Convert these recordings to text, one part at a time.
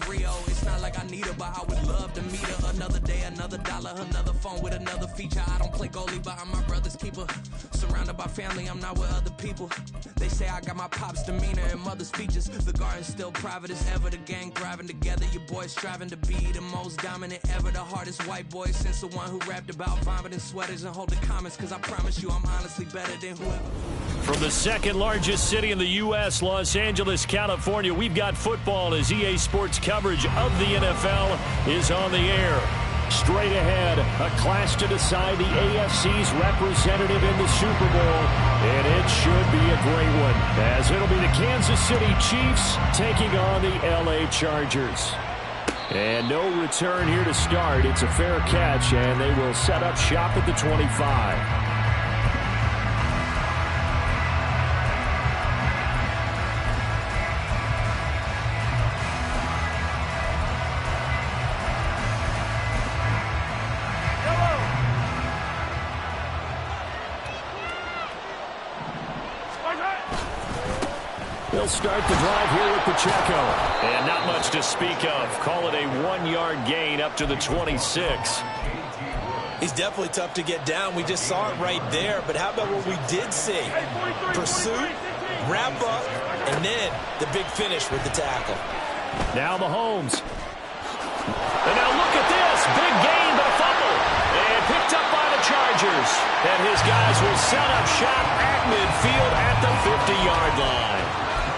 Rio. It's not like I need her, but I would love to meet her. Another day, another dollar, another phone with another feature. I don't play goalie, but I'm my brother's keeper. Surrounded by family, I'm not with other people. They say I got my pop's demeanor and mother's features. The garden's still private as ever. The gang thriving together. Your boys striving to be the most dominant ever. The hardest white boy since the one who rapped about vomiting sweaters and hold the comments. Cause I promise you I'm honestly better than whoever. From the second largest city in the U.S., Los Angeles, California, we've got football as EA Sports coverage of the NFL is on the air. Straight ahead, a clash to decide the AFC's representative in the Super Bowl, and it should be a great one, as it'll be the Kansas City Chiefs taking on the LA Chargers. And no return here to start. It's a fair catch, and they will set up shop at the 25. They'll start the drive here with Pacheco. And not much to speak of. Call it a 1-yard gain up to the 26. He's definitely tough to get down. We just saw it right there. But how about what we did see? Pursuit, wrap up, and then the big finish with the tackle. Now Mahomes. And now look at this. Big gain, but a fumble. And picked up by the Chargers. And his guys will set up shop at midfield at the 50-yard line.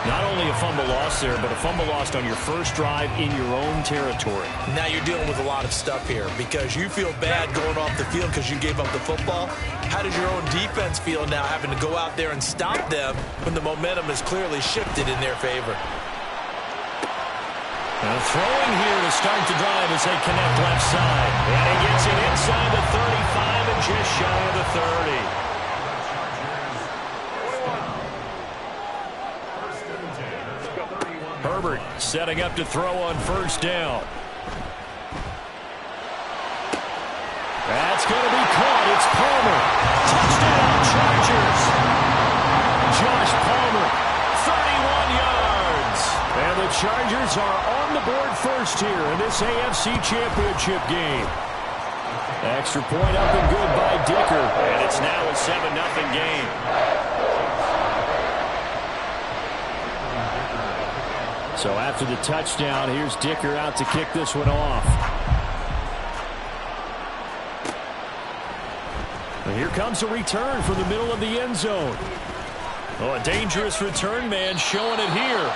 Not only a fumble loss there, but a fumble lost on your first drive in your own territory. Now you're dealing with a lot of stuff here because you feel bad going off the field because you gave up the football. How does your own defense feel now having to go out there and stop them when the momentum is clearly shifted in their favor? Now throwing here to start the drive as they connect left side. And he gets it inside the 35 and just shy of the 30. Herbert setting up to throw on first down. That's going to be caught. It's Palmer. Touchdown, Chargers. Josh Palmer, 31 yards. And the Chargers are on the board first here in this AFC Championship game. Extra point up and good by Dicker. And it's now a 7-0 game. So after the touchdown, here's Dicker out to kick this one off. And here comes a return from the middle of the end zone. Oh, a dangerous return man showing it here.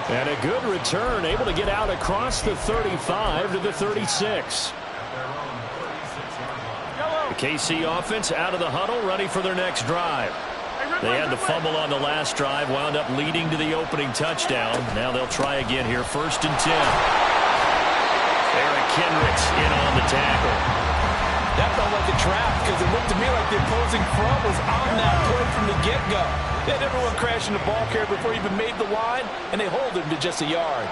And a good return, able to get out across the 35 to the 36. The KC offense out of the huddle, ready for their next drive. They had the fumble on the last drive, wound up leading to the opening touchdown. Now they'll try again here, 1st and 10. Eric Kendricks in on the tackle. That felt like a trap because it looked to me like the opposing front was on that play from the get-go. They had everyone crashing the ball carrier before he even made the line, and they hold him to just a yard.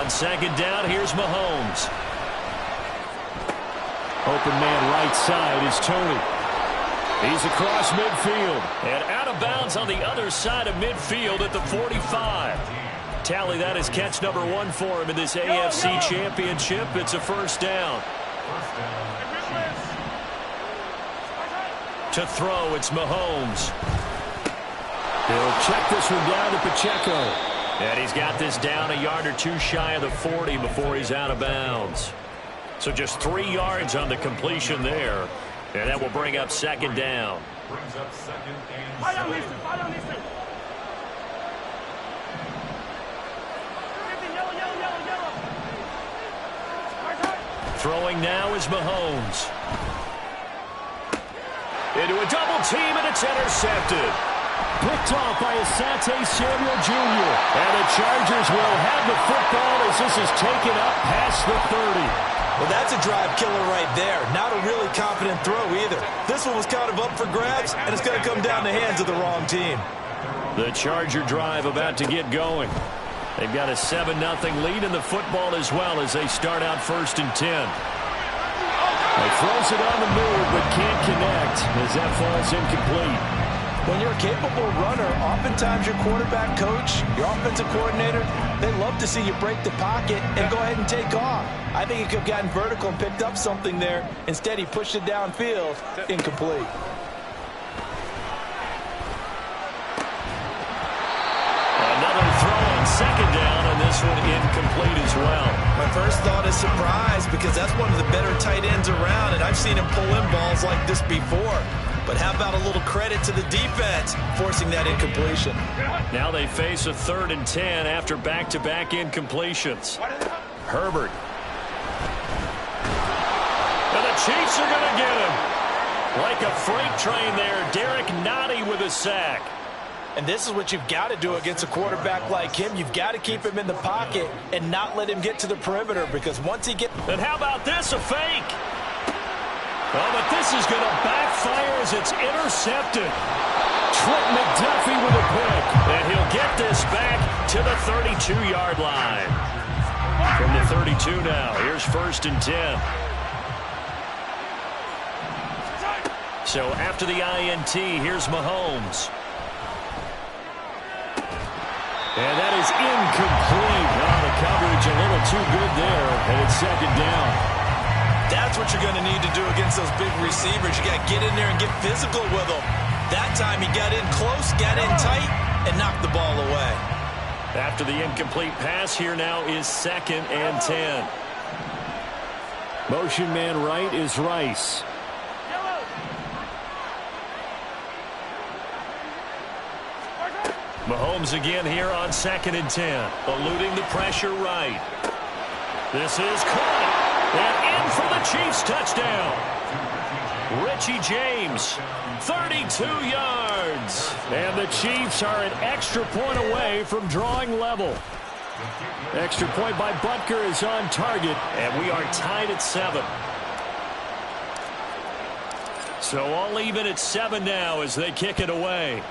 On 2nd down, here's Mahomes. Open man right side is Tony. He's across midfield. And out of bounds on the other side of midfield at the 45. Tally, that is catch number 1 for him in this AFC Championship. It's a first down. To throw, it's Mahomes. He'll check this one down to Pacheco. And he's got this down a yard or two shy of the 40 before he's out of bounds. So just 3 yards on the completion there. And that will bring up 2nd down. Throwing now is Mahomes. Into a double team, and it's intercepted. Picked off by Asante Samuel Jr. And the Chargers will have the football as this is taken up past the 30. Well, that's a drive killer right there. Not a really confident throw either. This one was kind of up for grabs, and it's going to come down the hands of the wrong team. The Charger drive about to get going. They've got a 7-0 lead in the football as well as they start out 1st and 10. He throws it on the move but can't connect as that falls incomplete. When you're a capable runner, oftentimes your quarterback coach, your offensive coordinator, they love to see you break the pocket and go ahead and take off. I think he could have gotten vertical and picked up something there. Instead, he pushed it downfield, incomplete. Another throw on second down, and this one incomplete as well. My first thought is surprise, because that's one of the better tight ends around, and I've seen him pull in balls like this before. But how about a little credit to the defense forcing that incompletion? Now they face a 3rd and 10 after back-to-back incompletions. Herbert. And the Chiefs are going to get him. Like a freight train there, Derek Nottie with a sack. And this is what you've got to do against a quarterback like him. You've got to keep him in the pocket and not let him get to the perimeter, because once he gets... And how about this, a fake? Oh, but this is going to backfire as it's intercepted. Trent McDuffie with a pick. And he'll get this back to the 32-yard line. From the 32 now, here's 1st and 10. So after the INT, here's Mahomes. And that is incomplete. Oh, the coverage a little too good there, and it's 2nd down. That's what you're going to need to do against those big receivers. You got to get in there and get physical with them. That time he got in close, got in tight, and knocked the ball away. After the incomplete pass, here now is 2nd and 10. Motion man right is Rice. Mahomes again here on 2nd and 10. Eluding the pressure right. This is caught. And in for the Chiefs touchdown. Richie James, 32 yards. And the Chiefs are an extra point away from drawing level. Extra point by Butker is on target. And we are tied at 7. So all even at 7 now as they kick it away.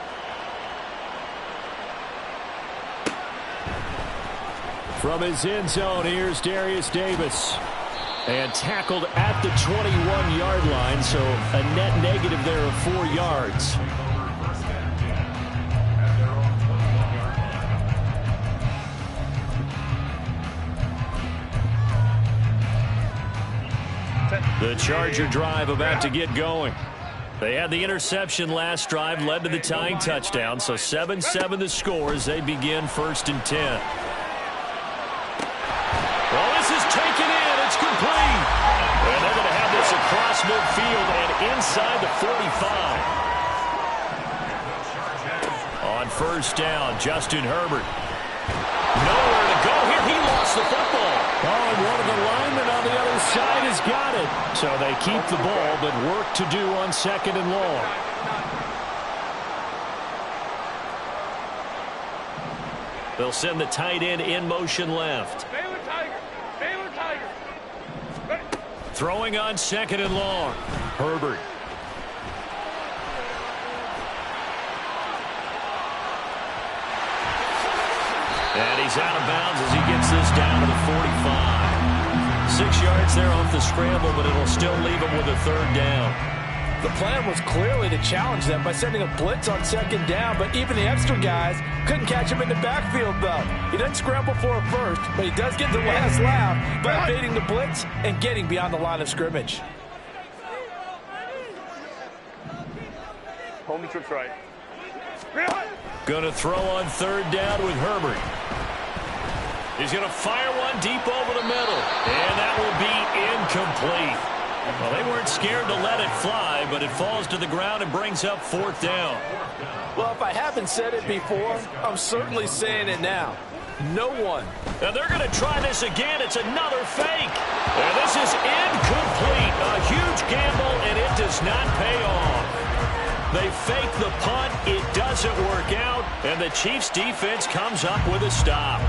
From his end zone, here's Darius Davis. And tackled at the 21-yard line, so a net negative there of 4 yards. The Charger drive about to get going. They had the interception last drive, led to the tying touchdown, so 7-7 the score as they begin 1st and 10. Well, this is taken in. It's complete. And they're going to have this across midfield and inside the 45. On 1st down, Justin Herbert. Nowhere to go here. He lost the football. Oh, and one of the linemen on the other side has got it. So they keep the ball, but work to do on 2nd and long. They'll send the tight end in motion left. Throwing on 2nd and long. Herbert. And he's out of bounds as he gets this down to the 45. 6 yards there off the scramble, but it'll still leave him with a 3rd down. The plan was clearly to challenge them by sending a blitz on 2nd down, but even the extra guys couldn't catch him in the backfield, though. He doesn't scramble for a first, but he does get the last laugh by evading the blitz and getting beyond the line of scrimmage. Homie trips right. Going to throw on 3rd down with Herbert. He's going to fire one deep over the middle, and that will be incomplete. Well, they weren't scared to let it fly, but it falls to the ground and brings up 4th down. Well, if I haven't said it before, I'm certainly saying it now. No one. And they're going to try this again. It's another fake. And this is incomplete. A huge gamble, and it does not pay off. They fake the punt. It doesn't work out, and the Chiefs' defense comes up with a stop.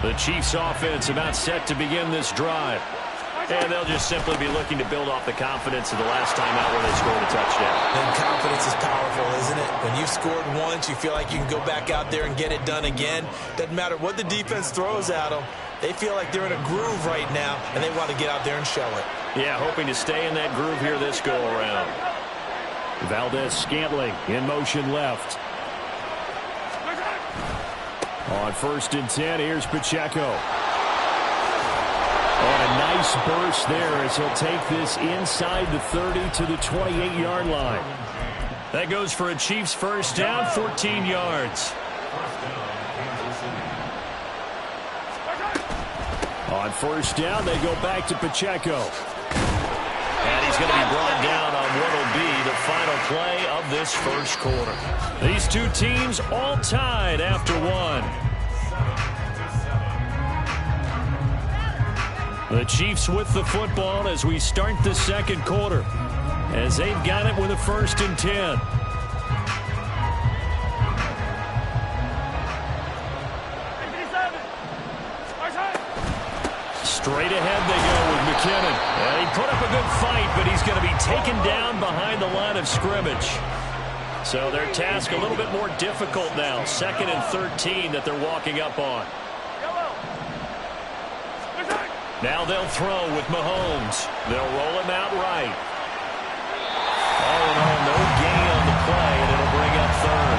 The Chiefs' offense about set to begin this drive. And they'll just simply be looking to build off the confidence of the last time out where they scored a touchdown. And confidence is powerful, isn't it? When you've scored once, you feel like you can go back out there and get it done again. Doesn't matter what the defense throws at them. They feel like they're in a groove right now, and they want to get out there and show it. Yeah, hoping to stay in that groove here this go-around. Valdez-Scantling in motion left. On 1st and 10, here's Pacheco. And a nice burst there as he'll take this inside the 30 to the 28-yard line. That goes for a Chiefs first down, 14 yards. On 1st down, they go back to Pacheco. And he's going to be brought down on what will be the final play of this first quarter. These two teams all tied after one. The Chiefs with the football as we start the second quarter, as they've got it with a 1st and 10. Straight ahead they go with McKinnon. And he put up a good fight, but he's going to be taken down behind the line of scrimmage. So their task a little bit more difficult now. 2nd and 13 that they're walking up on. Now they'll throw with Mahomes. They'll roll him out right. All in all, no gain on the play, and it'll bring up 3rd.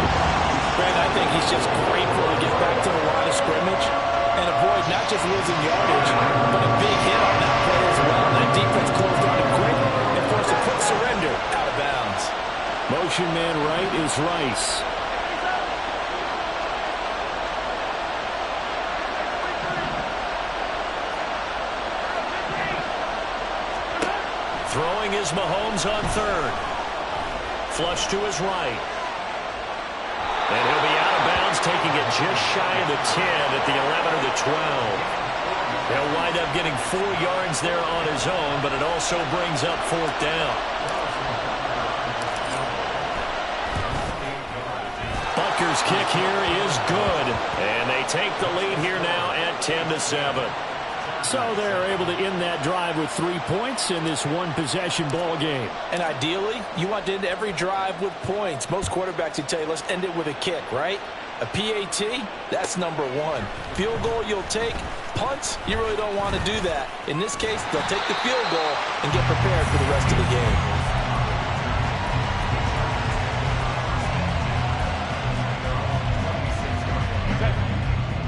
Brad, I think he's just grateful to get back to the line of scrimmage and avoid not just losing yardage, but a big hit on that play as well. That defense closed on him quick and forced a quick surrender out of bounds. Motion man right is Rice. Throwing is Mahomes on 3rd. Flush to his right. And he'll be out of bounds, taking it just shy of the 10 at the 11 or the 12. He'll wind up getting 4 yards there on his own, but it also brings up 4th down. Butker's kick here is good, and they take the lead here now at 10-7. So they're able to end that drive with 3 points in this one-possession ball game. And ideally, you want to end every drive with points. Most quarterbacks would tell you, let's end it with a kick, right? A PAT, that's number 1. Field goal you'll take. Punts, you really don't want to do that. In this case, they'll take the field goal and get prepared for the rest of the game.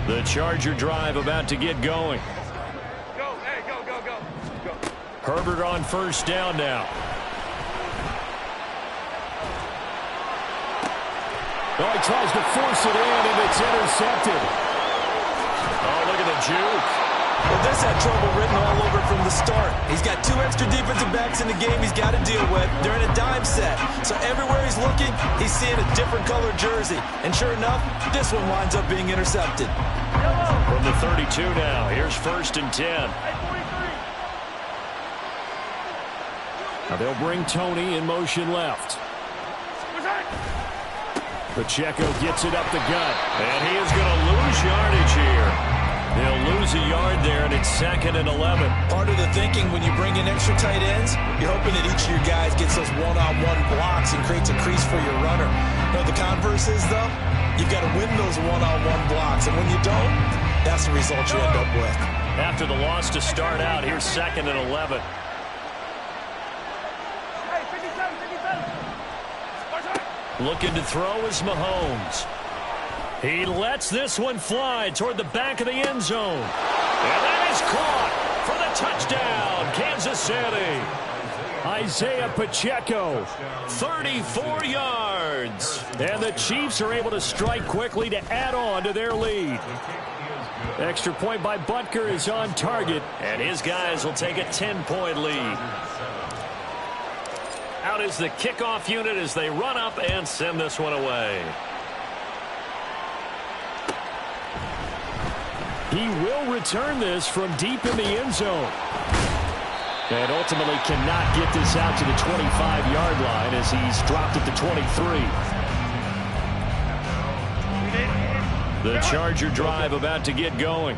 The Charger drive about to get going. Herbert on 1st down now. Oh, he tries to force it in, and it's intercepted. Oh, look at the juke. Well, this had trouble written all over from the start. He's got 2 extra defensive backs in the game he's got to deal with. They're in a dime set. So everywhere he's looking, he's seeing a different color jersey. And sure enough, this one winds up being intercepted. From the 32 now, here's 1st and 10. Now they'll bring Tony in motion left. Pacheco gets it up the gut, and he is going to lose yardage here. They'll lose a yard there, and it's 2nd and 11. Part of the thinking when you bring in extra tight ends, you're hoping that each of your guys gets those one-on-one blocks and creates a crease for your runner. You know, the converse is, though, you've got to win those one-on-one blocks, and when you don't, that's the result you end up with. After the loss to start out, here's 2nd and 11. Looking to throw is Mahomes. He lets this one fly toward the back of the end zone. And that is caught for the touchdown, Kansas City. Isaiah Pacheco, 34 yards. And the Chiefs are able to strike quickly to add on to their lead. Extra point by Butker is on target, and his guys will take a 10-point lead. Out is the kickoff unit as they run up and send this one away. He will return this from deep in the end zone. And ultimately cannot get this out to the 25-yard line as he's dropped at the 23. The Charger drive about to get going.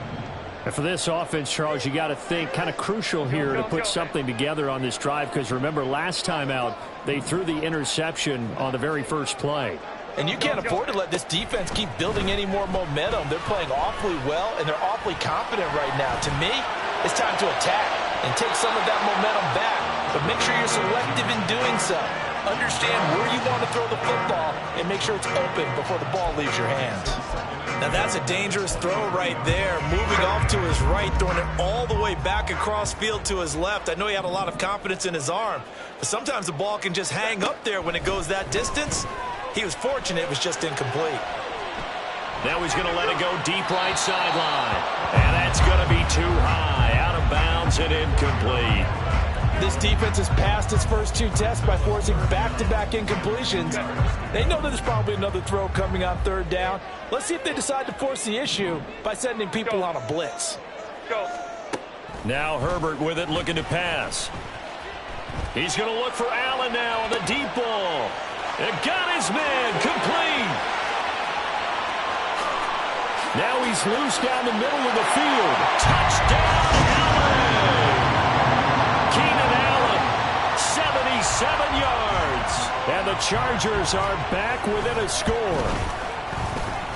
And for this offense, Charles, you got to think kind of crucial here to put something together on this drive, because remember last time out they threw the interception on the very first play. And you can't afford to let this defense keep building any more momentum. They're playing awfully well, and they're awfully confident right now. To me, it's time to attack and take some of that momentum back. But make sure you're selective in doing so. understand where you want to throw the football and make sure it's open before the ball leaves your hands. Now that's a dangerous throw right there. Moving off to his right, throwing it all the way back across field to his left. I know he had a lot of confidence in his arm, but sometimes the ball can just hang up there when it goes that distance. He was fortunate it was just incomplete. Now he's going to let it go deep right sideline. And that's going to be too high. Out of bounds and incomplete. This defense has passed its first 2 tests by forcing back-to-back incompletions. They know that there's probably another throw coming on 3rd down. Let's see if they decide to force the issue by sending people on a blitz. Now Herbert with it, looking to pass. He's going to look for Allen now on the deep ball. It got his man, complete. Now he's loose down the middle of the field. Touchdown, Allen! Keenan Allen, 77 yards. And the Chargers are back within a score.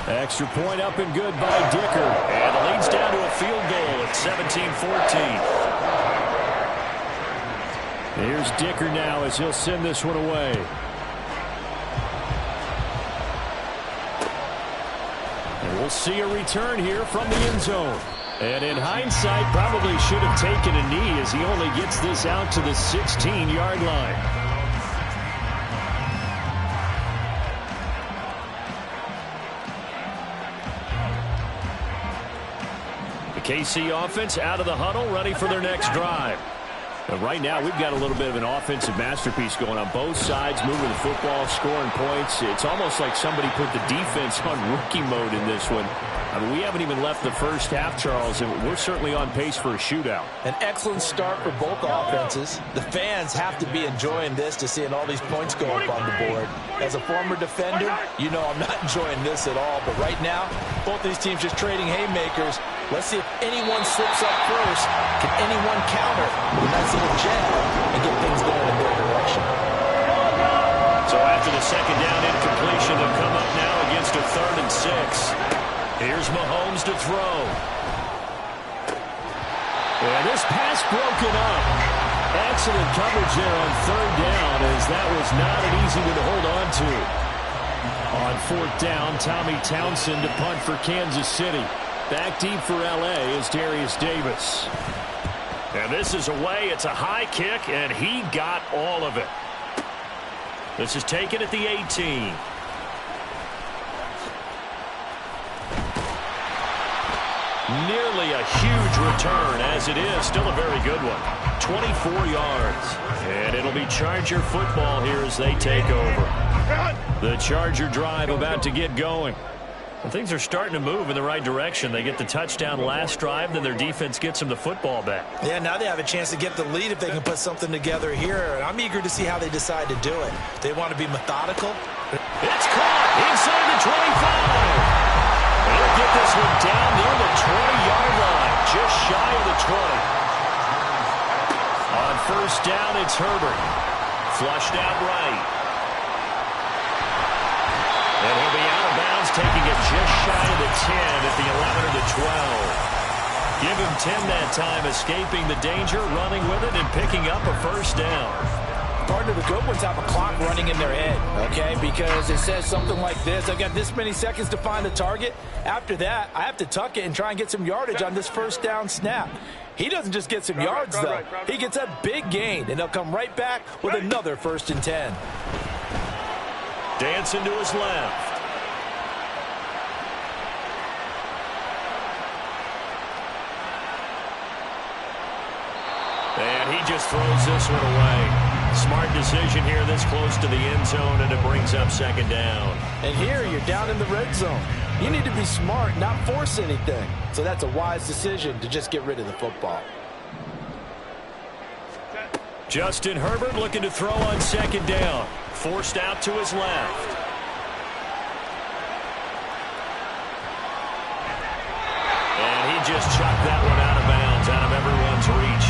Extra point up and good by Dicker. And it leads down to a field goal at 17-14. Here's Dicker now as he'll send this one away. And we'll see a return here from the end zone. And in hindsight, probably should have taken a knee as he only gets this out to the 16-yard line. The KC offense out of the huddle, ready for their next drive. But right now, we've got a little bit of an offensive masterpiece going on both sides, moving the football, scoring points. It's almost like somebody put the defense on rookie mode in this one. I mean, we haven't even left the first half, Charles, and we're certainly on pace for a shootout. An excellent start for both offenses. The fans have to be enjoying this to seeing all these points go up on the board. As a former defender, you know I'm not enjoying this at all. But right now, both these teams just trading haymakers. Let's see if anyone slips up first. Can anyone counter with a nice little jab and get things going in their direction? So after the second down incompletion, they'll come up now against a 3rd and 6. Here's Mahomes to throw. And this pass broken up. Excellent coverage there on 3rd down, as that was not an easy one to hold on to. On 4th down, Tommy Townsend to punt for Kansas City. Back deep for L.A. is Darius Davis. And this is away. It's a high kick, and he got all of it. This is taken at the 18. Nearly a huge return, as it is. Still a very good one. 24 yards. And it'll be Charger football here as they take over. The Charger drive about to get going. And things are starting to move in the right direction. They get the touchdown last drive, then their defense gets them the football back. Yeah, now they have a chance to get the lead if they can put something together here. And I'm eager to see how they decide to do it. They want to be methodical. It's caught inside the 25. They'll get this one down near the 20-yard line, just shy of the 20. On 1st down, it's Herbert. Flushed out right. And he'll be out of bounds, taking it just shy of the 10 at the 11 or the 12. Give him 10 that time, escaping the danger, running with it, and picking up a 1st down. Partner, the good ones have a clock running in their head, okay? Because it says something like this. I've got this many seconds to find the target. After that, I have to tuck it and try and get some yardage on this 1st down snap. He doesn't just get some yards, though. He gets a big gain, and they'll come right back with another 1st and 10. Dancing to his left. And he just throws this one away. Smart decision here this close to the end zone, and it brings up 2nd down. And here you're down in the red zone. You need to be smart, not force anything. So that's a wise decision to just get rid of the football. Justin Herbert looking to throw on 2nd down. Forced out to his left. And he just chucked that one out of bounds, out of everyone's reach.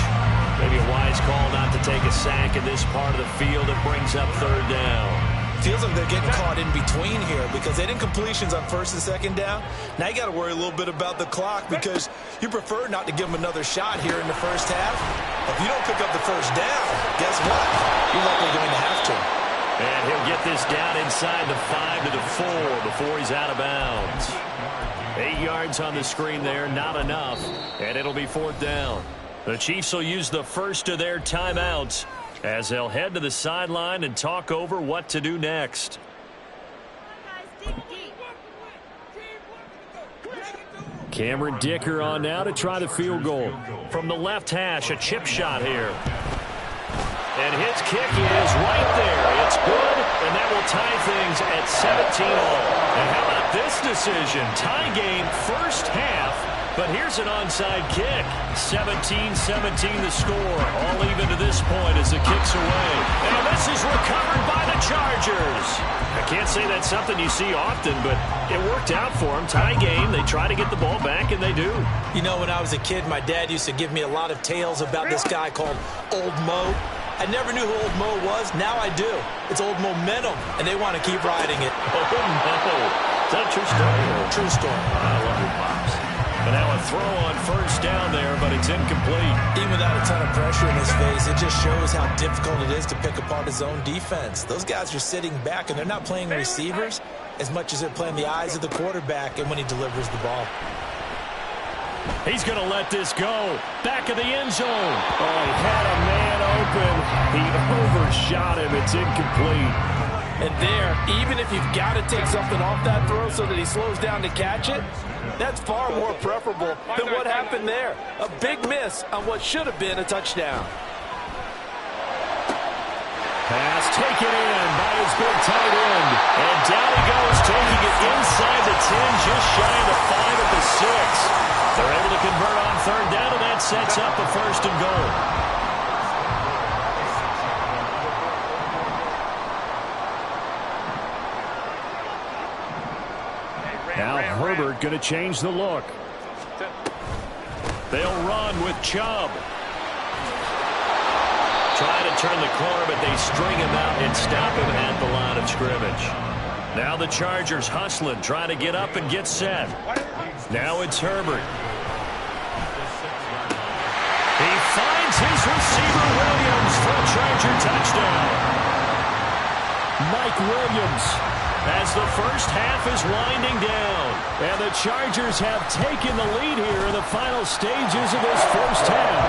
Maybe a wise call not to take a sack in this part of the field. It brings up 3rd down. Feels like they're getting caught in between here because they didn't completions on 1st and 2nd down. Now you got to worry a little bit about the clock because you prefer not to give them another shot here in the 1st half. If you don't pick up the 1st down, guess what? You're likely going to have to. And he'll get this down inside the 5 to the 4 before he's out of bounds. 8 yards on the screen there, not enough. And it'll be 4th down. The Chiefs will use the first of their timeouts as they'll head to the sideline and talk over what to do next. Cameron Dicker on now to try the field goal. From the left hash, a chip shot here. And his kick is right there. It's good, and that will tie things at 17-all. And how about this decision? Tie game first half, but here's an onside kick. 17-17 the score. All even to this point as the kick's away. And this is recovered by the Chargers. I can't say that's something you see often, but it worked out for them. Tie game, they try to get the ball back, and they do. You know, when I was a kid, my dad used to give me a lot of tales about this guy called Old Mo. I never knew who Old Mo was. Now I do. It's Old Momentum, and they want to keep riding it. Oh, no. Is that a true story? True story. I love your pops. And now a throw on first down there, but it's incomplete. Even without a ton of pressure in his face, it just shows how difficult it is to pick apart his own defense. Those guys are sitting back, and they're not playing receivers as much as they're playing the eyes of the quarterback and when he delivers the ball. He's going to let this go. Back of the end zone. Oh, he had a man open. He overshot him. It's incomplete. And there, even if you've got to take something off that throw so that he slows down to catch it, that's far more preferable than what happened there. A big miss on what should have been a touchdown. Pass taken in by his big tight end. And down he goes, taking it inside the 10, just shy of the 5 at the 6. They're able to convert on third down, and that sets up a 1st and goal. Now Herbert going to change the look. They'll run with Chubb. Try to turn the corner, but they string him out and stop him at the line of scrimmage. Now the Chargers hustling, trying to get up and get set. Now it's Herbert. He finds his receiver, Williams, for a Charger touchdown. Mike Williams, as the first half is winding down. And the Chargers have taken the lead here in the final stages of this first half.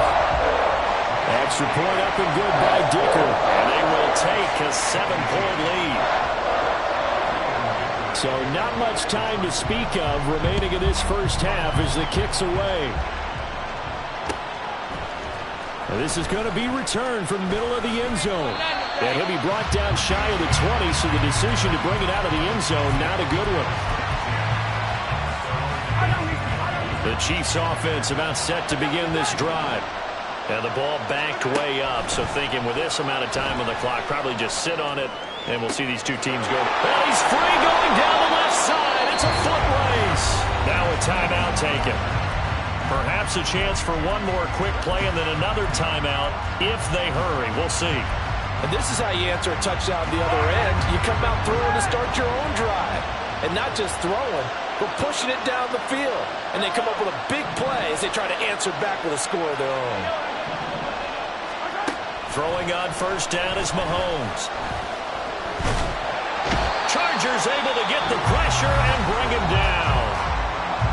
Extra point up and good by Dicker. And they will take a 7-point lead. So not much time to speak of remaining in this first half as the kick's away. And this is going to be returned from the middle of the end zone. And he'll be brought down shy of the 20, so the decision to bring it out of the end zone, not a good one. The Chiefs offense about set to begin this drive. And the ball backed way up, so thinking with this amount of time on the clock, probably just sit on it, and we'll see these two teams go. Well, he's free going down the left side. It's a foot race. Now a timeout taken. Perhaps a chance for one more quick play and then another timeout if they hurry. We'll see. And this is how you answer a touchdown the other end. You come out throwing to start your own drive. And not just throwing, but pushing it down the field. And they come up with a big play as they try to answer back with a score of their own. Throwing on first down is Mahomes. Chargers able to get the pressure and bring him down.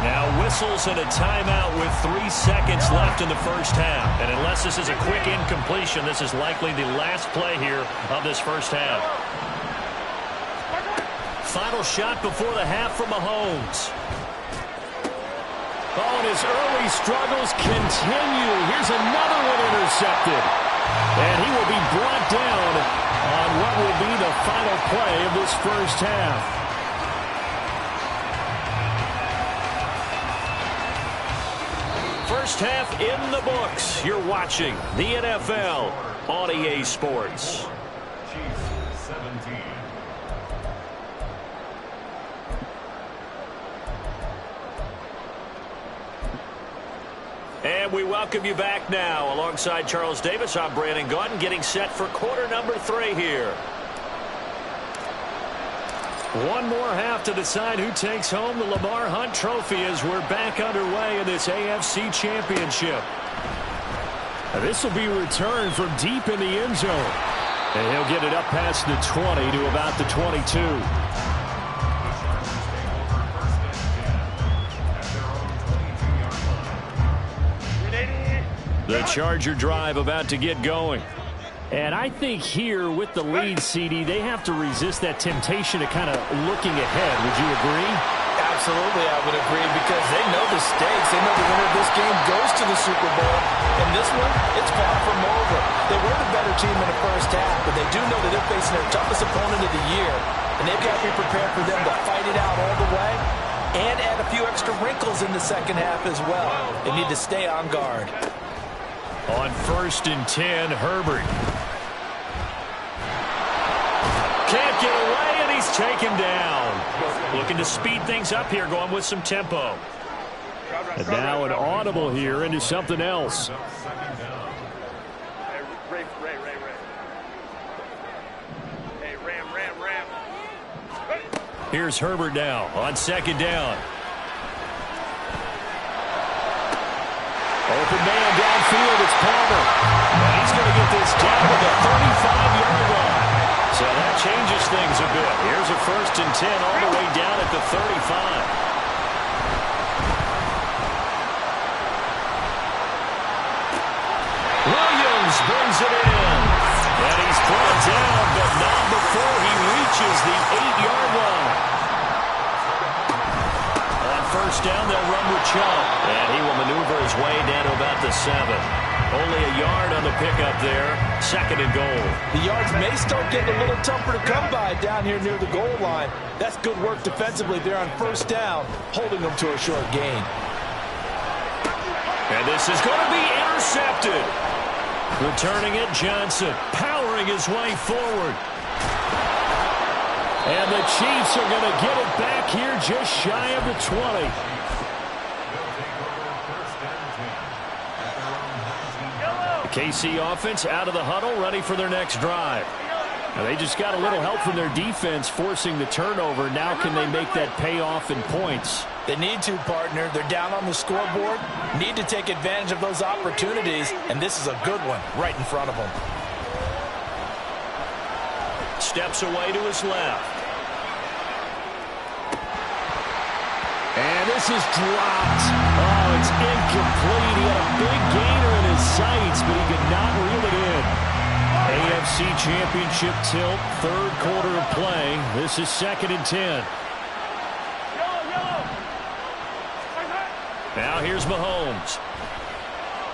Now whistles and a timeout with 3 seconds left in the first half. And unless this is a quick incompletion, this is likely the last play here of this first half. Final shot before the half from Mahomes. Oh, and his early struggles continue. Here's another one intercepted. And he will be brought down on what will be the final play of this first half. First half in the books. You're watching the NFL on EA Sports. Chiefs 17. And we welcome you back now. Alongside Charles Davis, I'm Brandon Gaudin, getting set for quarter number 3 here. One more half to decide who takes home the Lamar Hunt Trophy as we're back underway in this AFC Championship. Now this will be returned from deep in the end zone. And he'll get it up past the 20 to about the 22. The Charger drive about to get going. And I think here with the lead, CD, they have to resist that temptation of kind of looking ahead. Would you agree? Absolutely, I would agree, because they know the stakes. They know the winner of this game goes to the Super Bowl. And this one, it's far from over. They were the better team in the first half, but they do know that they're facing their toughest opponent of the year. And they've got to be prepared for them to fight it out all the way and add a few extra wrinkles in the second half as well. They need to stay on guard. On 1st and 10, Herbert. Can't get away, and he's taken down. Looking to speed things up here, going with some tempo. And now an audible here into something else. Here's Herbert now on 2nd down. Open man downfield, it's Palmer. And he's going to get this down to the 35-yard line. So that changes things a bit. Here's a 1st and 10 all the way down at the 35. Williams brings it in. And he's brought down, but not before he reaches the 8-yard line. On 1st down, they'll run with Chubb. And he will maneuver his way down to about the 7. Only a yard on the pickup there. 2nd and goal. The yards may start getting a little tougher to come by down here near the goal line. That's good work defensively there on 1st down, holding them to a short gain. And this is going to be intercepted. Returning it, Johnson, powering his way forward. And the Chiefs are going to get it back here just shy of the 20. The KC offense out of the huddle, ready for their next drive. Now they just got a little help from their defense forcing the turnover. Now can they make that pay off in points? They need to, partner. They're down on the scoreboard. Need to take advantage of those opportunities, and this is a good one right in front of them. Steps away to his left. And this is dropped. Oh, it's incomplete. He had a big gainer in his sights, but he could not reel it in. AFC Championship tilt, 3rd quarter of play. This is 2nd and 10. Now here's Mahomes.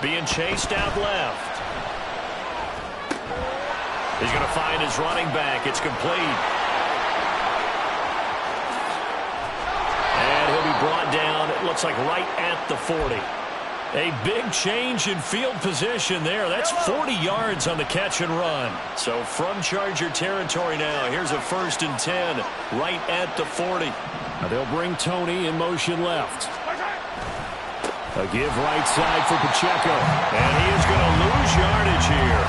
Being chased out left. He's going to find his running back. It's complete. And he'll be brought down, it looks like right at the 40. A big change in field position there. That's 40 yards on the catch and run. So from Charger territory now, here's a 1st and 10 right at the 40. Now they'll bring Tony in motion left. A give right side for Pacheco. And he is going to lose yardage here.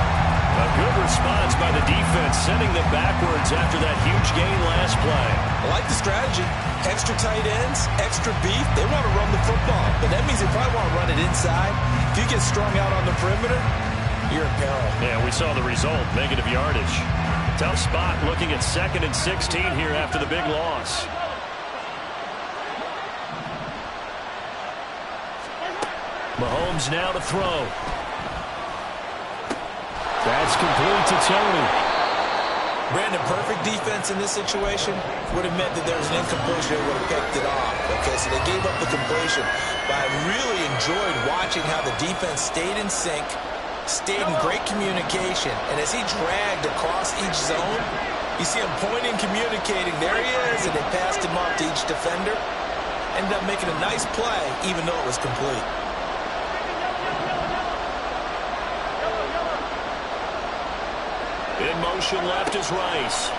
A good response by the defense, sending them backwards after that huge gain last play. I like the strategy. Extra tight ends, extra beef. They want to run the football, but that means they probably want to run it inside. If you get strung out on the perimeter, you're in peril. Yeah, we saw the result, negative yardage. Tough spot looking at 2nd and 16 here after the big loss. Mahomes now to throw. That's complete to Tony. Brandon, perfect defense in this situation would have meant that there was an incompletion that would have picked it off. Okay, so they gave up the completion. But I really enjoyed watching how the defense stayed in sync, stayed in great communication. And as he dragged across each zone, you see him pointing, communicating. There he is, and they passed him off to each defender. Ended up making a nice play, even though it was complete. In motion left is Rice.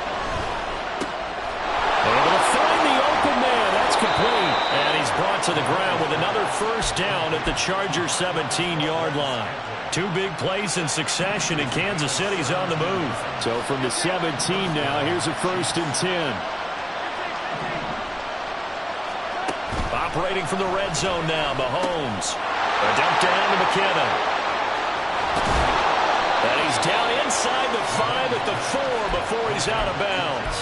Able to find the open man. That's complete. And he's brought to the ground with another 1st down at the Chargers 17-yard line. 2 big plays in succession, and Kansas City's on the move. So from the 17 now, here's a 1st and 10. Operating from the red zone now, Mahomes. A dump down to McKinnon. And he's down inside the 5 at the 4 before he's out of bounds.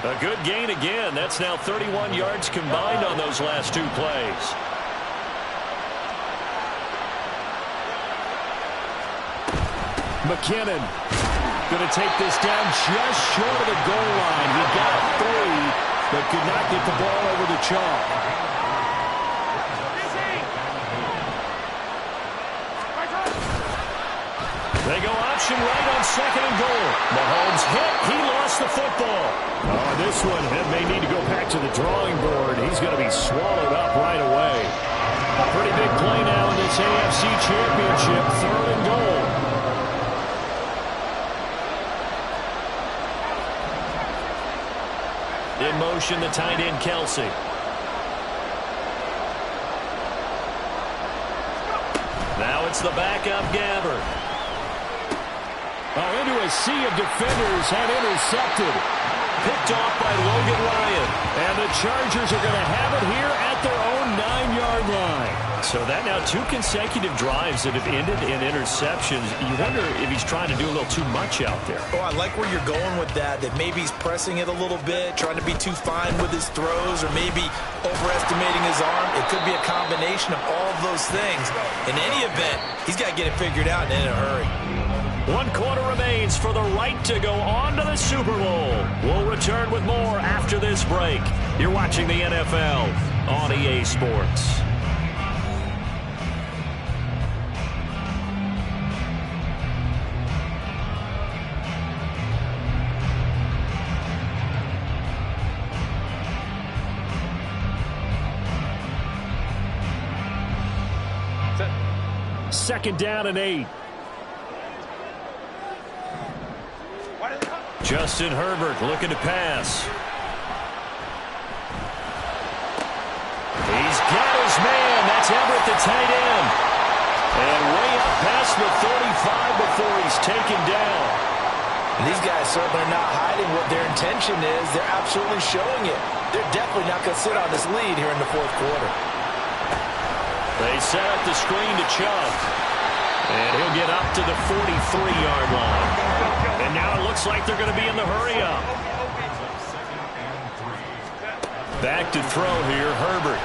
A good gain again. That's now 31 yards combined on those last 2 plays. McKinnon going to take this down just short of the goal line. He got 3, but could not get the ball over the chalk. They go option right on 2nd and goal. Mahomes hit. He lost the football. Oh, this one may need to go back to the drawing board. He's going to be swallowed up right away. A pretty big play now in this AFC Championship. 3rd and goal. In motion, the tight end, Kelsey. Now it's the backup, Gabbert. Oh, into a sea of defenders and intercepted. Picked off by Logan Ryan. And the Chargers are going to have it here at their own 9-yard line. So that now 2 consecutive drives that have ended in interceptions. You wonder if he's trying to do a little too much out there. Oh, I like where you're going with that maybe he's pressing it a little bit, trying to be too fine with his throws, or maybe overestimating his arm. It could be a combination of all of those things. In any event, he's got to get it figured out and in a hurry. 1 quarter remains for the right to go on to the Super Bowl. We'll return with more after this break. You're watching the NFL on EA Sports. Second down and 8. Justin Herbert looking to pass. He's got his man. That's Everett, the tight end. And way up past the 35 before he's taken down. And these guys certainly are not hiding what their intention is. They're absolutely showing it. They're definitely not going to sit on this lead here in the 4th quarter. They set up the screen to Chubb. And he'll get up to the 43-yard line. And now it looks like they're going to be in the hurry-up. Back to throw here, Herbert.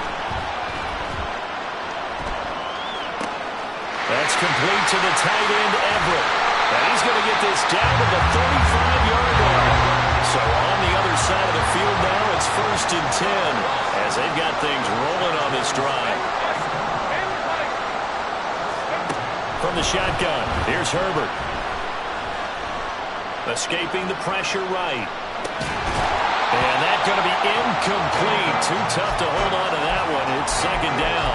That's complete to the tight end, Everett. And he's going to get this down to the 35-yard line. So on the other side of the field now, it's 1st and 10 as they've got things rolling on this drive. From the shotgun, here's Herbert. Escaping the pressure right. And that's going to be incomplete. Too tough to hold on to that one. It's 2nd down.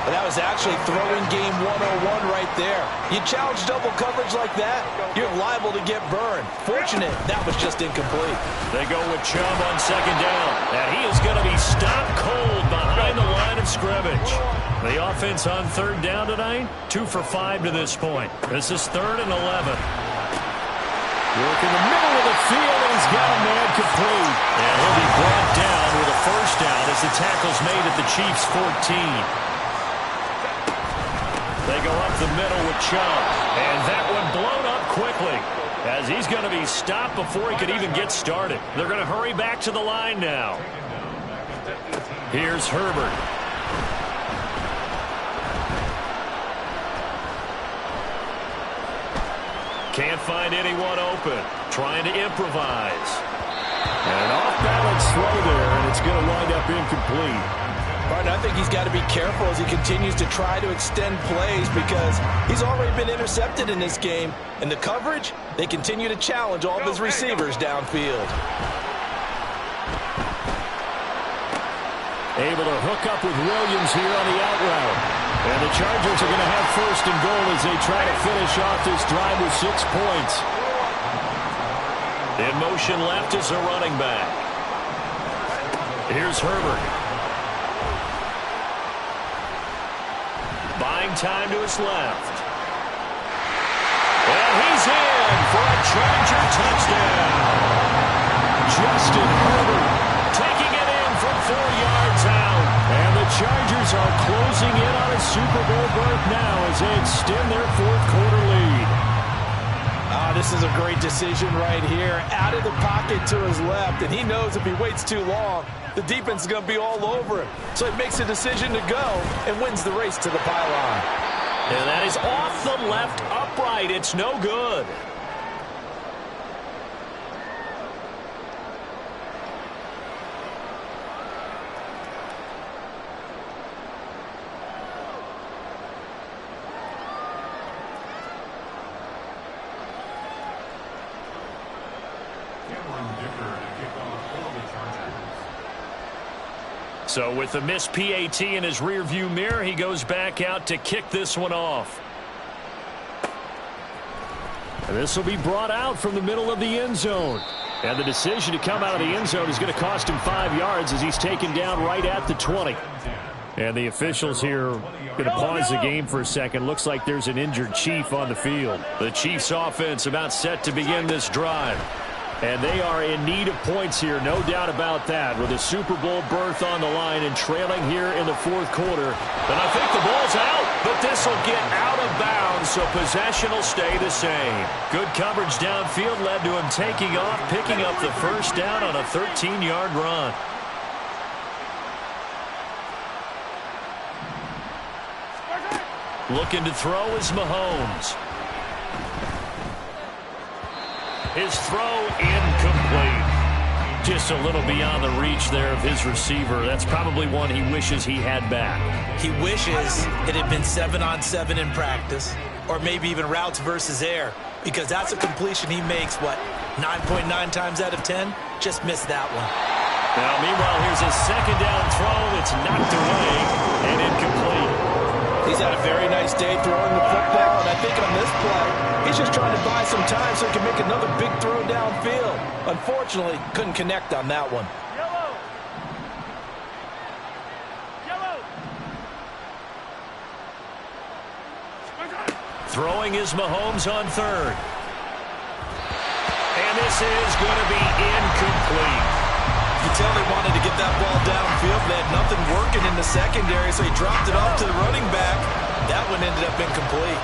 And that was actually throwing game 101 right there. You challenge double coverage like that, you're liable to get burned. Fortunate, that was just incomplete. They go with Chubb on 2nd down. And he is going to be stopped cold behind the line of scrimmage. The offense on 3rd down tonight, 2 for 5 to this point. This is 3rd and 11. Work in the middle of the field, and he's got a man complete. And he'll be brought down with a 1st down as the tackle's made at the Chiefs' 14. They go up the middle with Chubb. And that one blown up quickly as he's going to be stopped before he could even get started. They're going to hurry back to the line now. Here's Herbert. Can't find anyone open. Trying to improvise. And an off-balance throw there, and it's going to wind up incomplete. Martin, I think he's got to be careful as he continues to try to extend plays because he's already been intercepted in this game. And the coverage, they continue to challenge all of his receivers downfield. Able to hook up with Williams here on the out route. And the Chargers are going to have 1st and goal as they try to finish off this drive with 6 points. In motion left is a running back. Here's Herbert. Buying time to his left. And he's in for a Charger touchdown. Justin Herbert taking it in from 4 yards out. And the Chargers are closing in on a Super Bowl berth now as they extend their 4th quarter lead. This is a great decision right here. Out of the pocket to his left, and he knows if he waits too long, the defense is going to be all over him. So he makes a decision to go and wins the race to the pylon. And that is off the left upright. It's no good. So with the missed PAT in his rearview mirror, he goes back out to kick this one off. And this will be brought out from the middle of the end zone. And the decision to come out of the end zone is going to cost him 5 yards as he's taken down right at the 20. And the officials here going to pause the game for a second. Looks like there's an injured Chief on the field. The Chiefs offense about set to begin this drive. And they are in need of points here, no doubt about that, with a Super Bowl berth on the line and trailing here in the fourth quarter. And I think the ball's out, but this will get out of bounds, so possession will stay the same. Good coverage downfield led to him taking off, picking up the first down on a 13-yard run. Looking to throw is Mahomes. His throw incomplete. Just a little beyond the reach there of his receiver. That's probably one he wishes he had back. He wishes it had been 7-on-7 in practice, or maybe even routes versus air, because that's a completion he makes, 9.9 times out of 10? Just missed that one. Now, meanwhile, here's a second down throw. It's knocked away and incomplete. He's had a very nice day throwing the football, and I think on this play, he's just trying to buy some time so he can make another big throw downfield. Unfortunately, couldn't connect on that one. Throwing is Mahomes on third. And this is going to be incomplete. You can tell they wanted to get that ball downfield. They had nothing working in the secondary, so he dropped it off to the running back. That one ended up incomplete.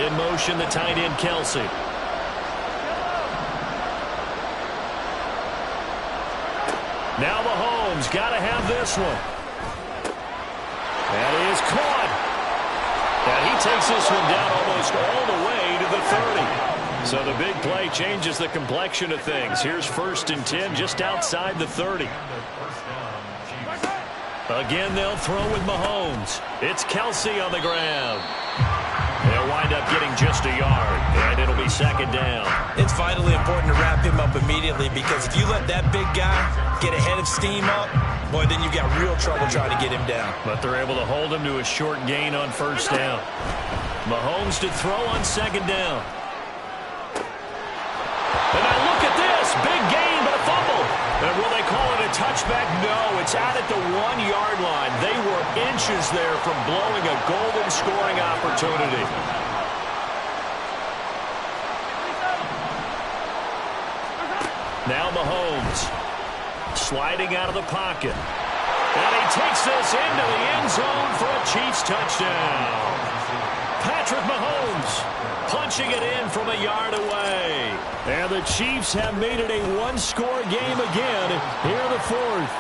In motion, the tight end, Kelsey. Now Mahomes got to have this one. That is caught. And he takes this one down almost all the way to the 30. So the big play changes the complexion of things. Here's 1st and 10 just outside the 30. Again, they'll throw with Mahomes. It's Kelsey on the ground. They'll wind up getting just a yard, and it'll be 2nd down. It's vitally important to wrap him up immediately, because if you let that big guy get ahead of steam up, boy, then you've got real trouble trying to get him down. But they're able to hold him to a short gain on 1st down. Mahomes to throw on 2nd down. And now look at this. Big gain, but a fumble. And will they call it a touchback? No, it's out at the 1-yard line. They were inches there from blowing a golden scoring opportunity. Now Mahomes sliding out of the pocket. And he takes this into the end zone for a Chiefs touchdown. Patrick Mahomes punching it in from a yard away. And the Chiefs have made it a one-score game again here in the fourth.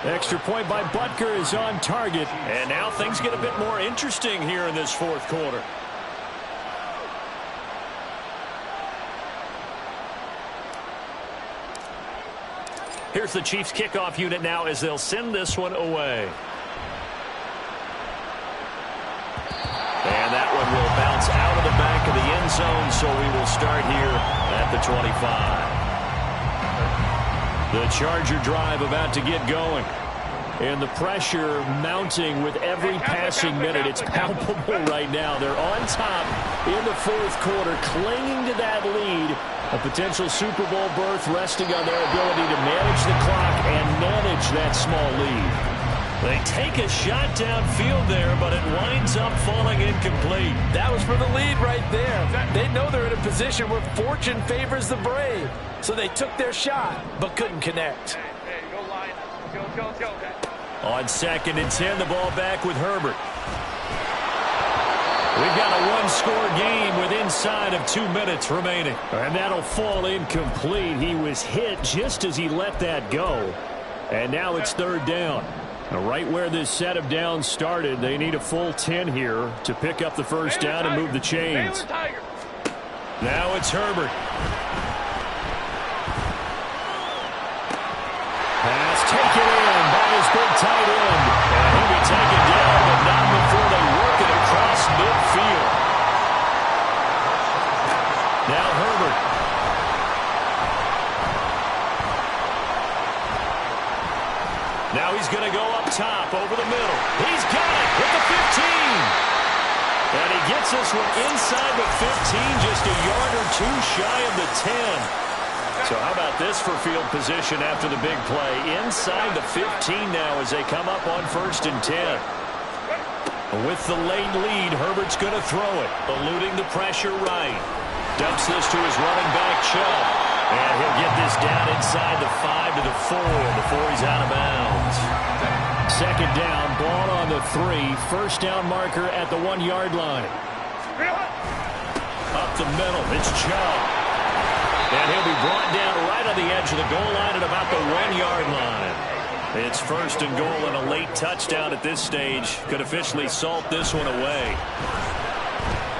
Extra point by Butker is on target. And now things get a bit more interesting here in this fourth quarter. Here's the Chiefs kickoff unit now as they'll send this one away. And that one will bounce out of the back of the end zone, so we will start here at the 25. The Charger drive about to get going. And the pressure mounting with every passing minute. It's palpable right now. They're on top in the fourth quarter, clinging to that lead. A potential Super Bowl berth resting on their ability to manage the clock and manage that small lead. They take a shot downfield there, but it winds up falling incomplete. That was for the lead right there. They know they're in a position where fortune favors the brave. So they took their shot, but couldn't connect. Hey, go Lions. Go. On 2nd and 10, the ball back with Herbert. We've got a one-score game with inside of 2 minutes remaining. And that'll fall incomplete. He was hit just as he let that go. And now it's third down. Right where this set of downs started, they need a full 10 here to pick up the first down and move the chains. Now it's Herbert. Pass taken in by his big tight end. And he'll be taken down, but not before they work it across midfield. Now Herbert. Now he's going to go up top over the middle. He's got it with the 15. And he gets this one inside the 15, just a yard or two shy of the 10. So how about this for field position after the big play? Inside the 15 now as they come up on 1st and 10. With the late lead, Herbert's going to throw it, eluding the pressure right. Dumps this to his running back, Chubb. And he'll get this down inside the 5 to the 4 before he's out of bounds. Second down, ball on the 3. First down marker at the 1-yard line. Up the middle, it's Chubb. And he'll be brought down right on the edge of the goal line at about the 1-yard line. It's 1st and goal and a late touchdown at this stage. Could officially salt this one away.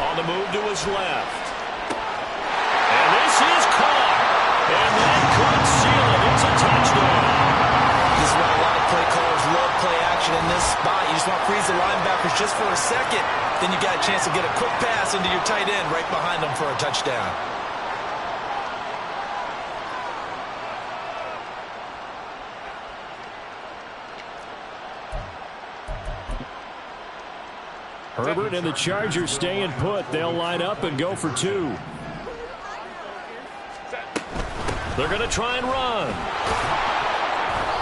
On the move to his left. And this is caught. And that could seal it. It's a touchdown. This is why a lot of play callers love play action in this spot. You just want to freeze the linebackers just for a second. Then you got a chance to get a quick pass into your tight end right behind them for a touchdown. Herbert and the Chargers staying put. They'll line up and go for 2. They're going to try and run.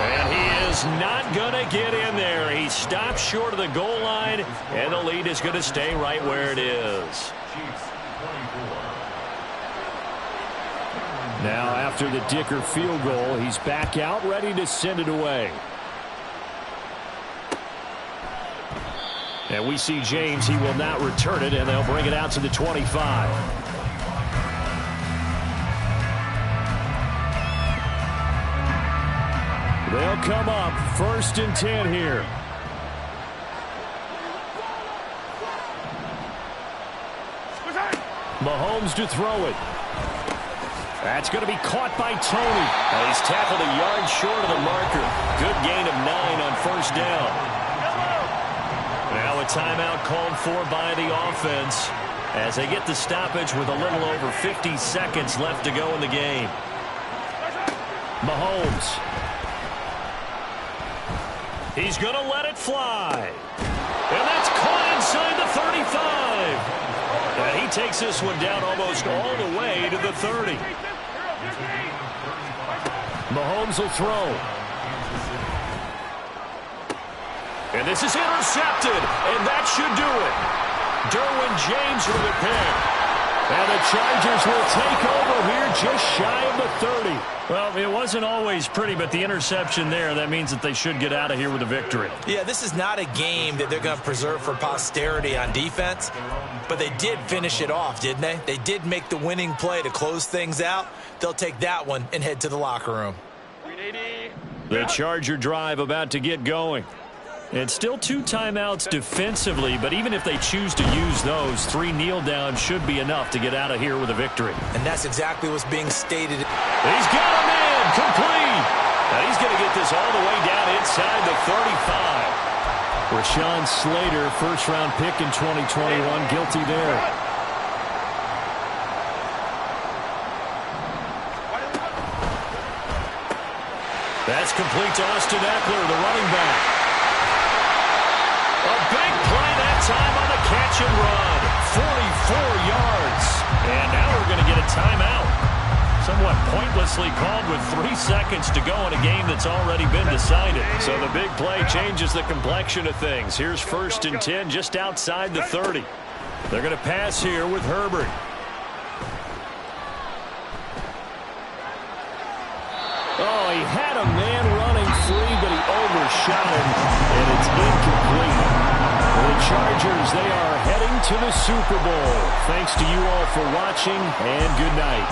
And he is not going to get in there. He stops short of the goal line, and the lead is going to stay right where it is. Now, after the Dicker field goal, he's back out, ready to send it away. And we see James. He will not return it, and they'll bring it out to the 25. They'll come up 1st and 10 here. Mahomes to throw it. That's going to be caught by Tony. And he's tackled a yard short of the marker. Good gain of 9 on 1st down. Now a timeout called for by the offense as they get the stoppage with a little over 50 seconds left to go in the game. Mahomes. He's going to let it fly. And that's caught inside the 35. And he takes this one down almost all the way to the 30. Mahomes will throw. And this is intercepted. And that should do it. Derwin James with a pick. And the Chargers will take over here just shy of the 30. Well, it wasn't always pretty, but the interception there, that means that they should get out of here with a victory. Yeah, this is not a game that they're going to preserve for posterity on defense, but they did finish it off, didn't they? They did make the winning play to close things out. They'll take that one and head to the locker room. The Charger drive about to get going. It's still 2 timeouts defensively, but even if they choose to use those, 3 kneel downs should be enough to get out of here with a victory. And that's exactly what's being stated. He's got a man complete. Now he's going to get this all the way down inside the 35. Rashawn Slater, first-round pick in 2021, guilty there. That's complete to Austin Eckler, the running back. A big play that time on the catch and run. 44 yards. And now we're going to get a timeout. Somewhat pointlessly called with 3 seconds to go in a game that's already been decided. So the big play changes the complexion of things. Here's 1st and 10 just outside the 30. They're going to pass here with Herbert. Oh, he had a man running free, but he overshot him, and it's incomplete. The Chargers, they are heading to the Super Bowl. Thanks to you all for watching, and good night.